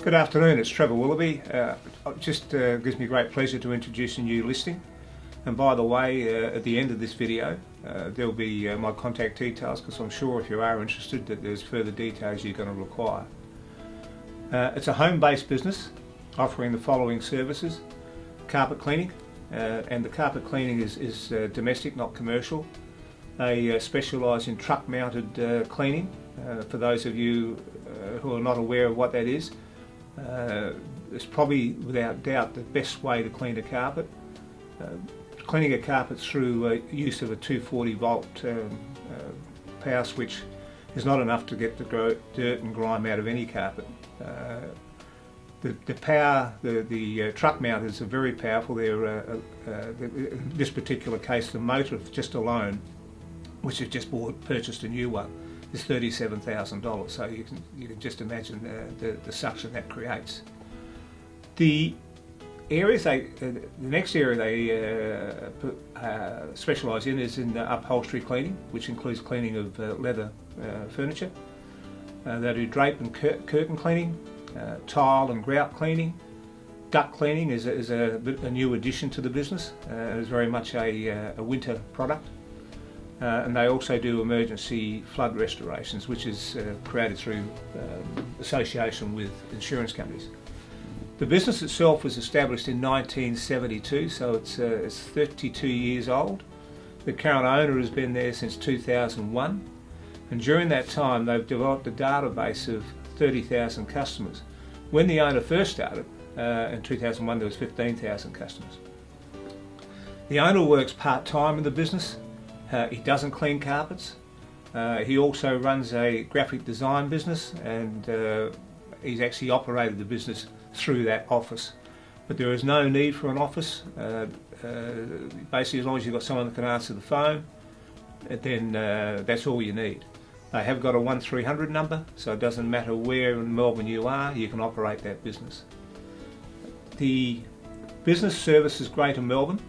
Good afternoon, it's Trevor Willoughby. It just gives me great pleasure to introduce a new listing. And by the way, at the end of this video, there'll be my contact details, because I'm sure if you are interested that there's further details you're going to require. It's a home-based business offering the following services: carpet cleaning, and the carpet cleaning is domestic, not commercial. They specialise in truck-mounted cleaning. For those of you who are not aware of what that is, it's probably without doubt the best way to clean a carpet. Cleaning a carpet through use of a 240 volt power switch is not enough to get the dirt and grime out of any carpet. The truck mounters are very powerful. They're in this particular case, the motor just alone, which has just purchased a new one, is $37,000. So you can just imagine the suction that creates. The next area they specialise in is in upholstery cleaning, which includes cleaning of leather furniture. They do drape and curtain cleaning, tile and grout cleaning. Duct cleaning is a new addition to the business. It's very much a winter product. And they also do emergency flood restorations, which is created through association with insurance companies. The business itself was established in 1972, so it's 32 years old. The current owner has been there since 2001, and during that time they've developed a database of 30,000 customers. When the owner first started, in 2001, there was 15,000 customers. The owner works part-time in the business. He doesn't clean carpets. He also runs a graphic design business, and he's actually operated the business through that office. But there is no need for an office. Basically, as long as you've got someone that can answer the phone, then that's all you need. They have got a 1300 number, so it doesn't matter where in Melbourne you are, you can operate that business. The business services Greater Melbourne.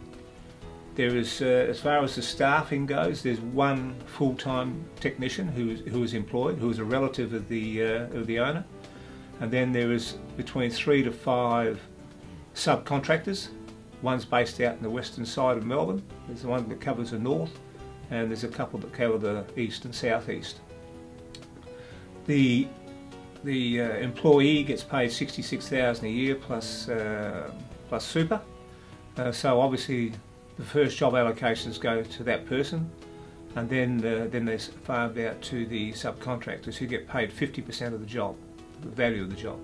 There is, as far as the staffing goes, there's one full-time technician who is employed, who is a relative of the owner, and then there is between 3 to 5 subcontractors. One's based out in the western side of Melbourne. There's the one that covers the north, and there's a couple that cover the east and southeast. The employee gets paid $66,000 a year plus super. So obviously, the first job allocations go to that person, and then they're farmed out to the subcontractors, who get paid 50% of the job, the value of the job.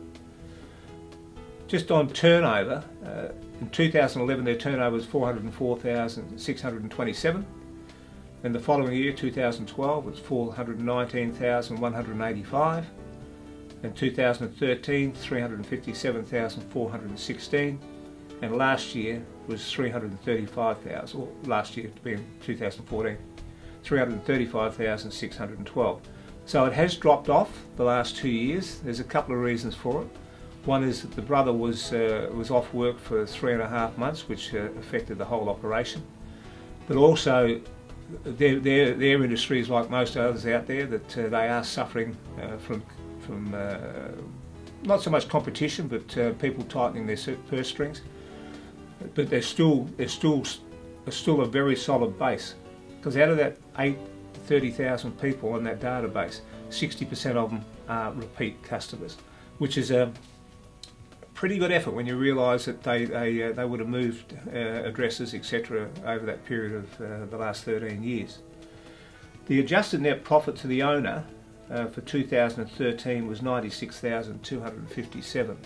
Just on turnover, in 2011 their turnover was $404,627. In the following year, 2012, it was $419,185. In 2013, $357,416. And last year was $335,000, or last year being 2014, $335,612. So it has dropped off the last 2 years. There's a couple of reasons for it. One is that the brother was off work for 3.5 months, which affected the whole operation. But also, their industry is like most others out there, that they are suffering from not so much competition, but people tightening their purse strings. But they're still a very solid base, because out of that 30,000 people in that database, 60% of them are repeat customers, which is a pretty good effort when you realise that they would have moved addresses, etc. over that period of the last 13 years. The adjusted net profit to the owner for 2013 was $96,257.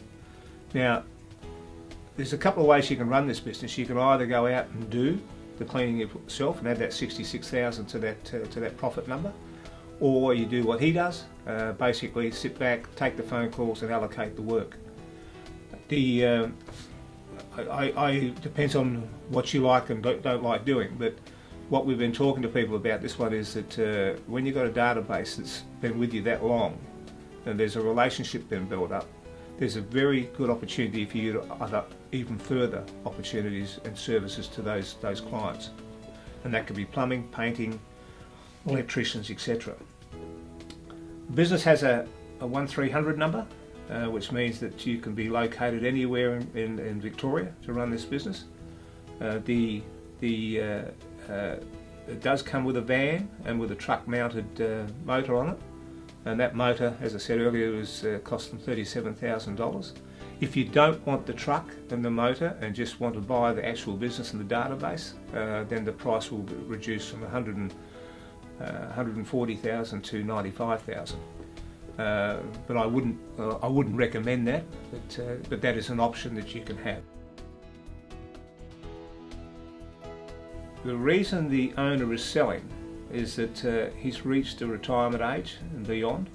Now, there's a couple of ways you can run this business. You can either go out and do the cleaning yourself and add that $66,000 to that profit number, or you do what he does, basically sit back, take the phone calls and allocate the work. Depends on what you like and don't like doing, but what we've been talking to people about this one is that when you've got a database that's been with you that long, and there's a relationship been built up, there's a very good opportunity for you to offer even further opportunities and services to those clients. And that could be plumbing, painting, electricians, etc. The business has a 1300 number, which means that you can be located anywhere in Victoria to run this business. It does come with a van and with a truck mounted motor on it, and that motor, as I said earlier, was cost them $37,000. If you don't want the truck and the motor and just want to buy the actual business and the database, then the price will be reduced from $140,000 to $95,000. But I wouldn't recommend that. But that is an option that you can have. The reason the owner is selling is that he's reached a retirement age and beyond,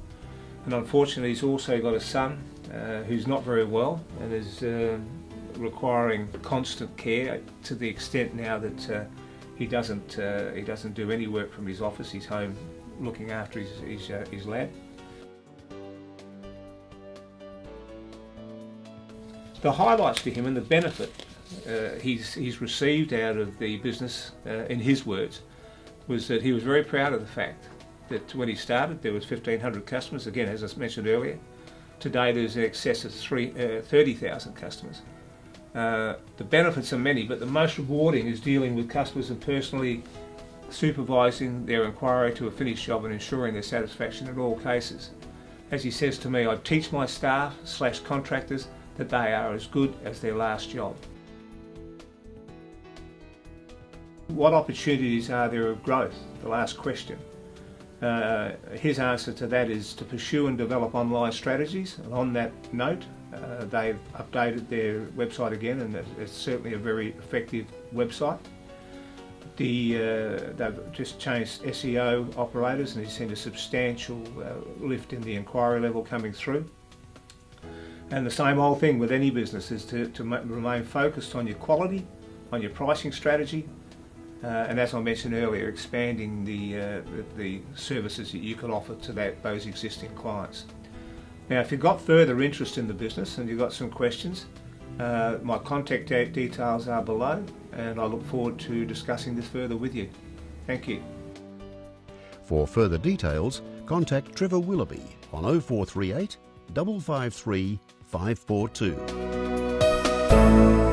and unfortunately he's also got a son who's not very well and is requiring constant care to the extent now that he doesn't do any work from his office. He's home looking after his lad. The highlights to him and the benefit he's received out of the business, in his words, was that he was very proud of the fact that when he started there was 1,500 customers. Again, as I mentioned earlier, today there's in excess of 30,000 customers. The benefits are many, but the most rewarding is dealing with customers and personally supervising their inquiry to a finished job and ensuring their satisfaction in all cases. As he says to me, I teach my staff / contractors that they are as good as their last job. What opportunities are there of growth? The last question. His answer to that is to pursue and develop online strategies. And on that note, they've updated their website again, and it's certainly a very effective website. They've just changed SEO operators, and he's seen a substantial lift in the inquiry level coming through. And the same old thing with any business is to remain focused on your quality, on your pricing strategy, and as I mentioned earlier, expanding the services that you can offer to those existing clients. Now, if you've got further interest in the business and you've got some questions, my contact details are below, and I look forward to discussing this further with you. Thank you. For further details, contact Trevor Willoughby on 0438 553 542.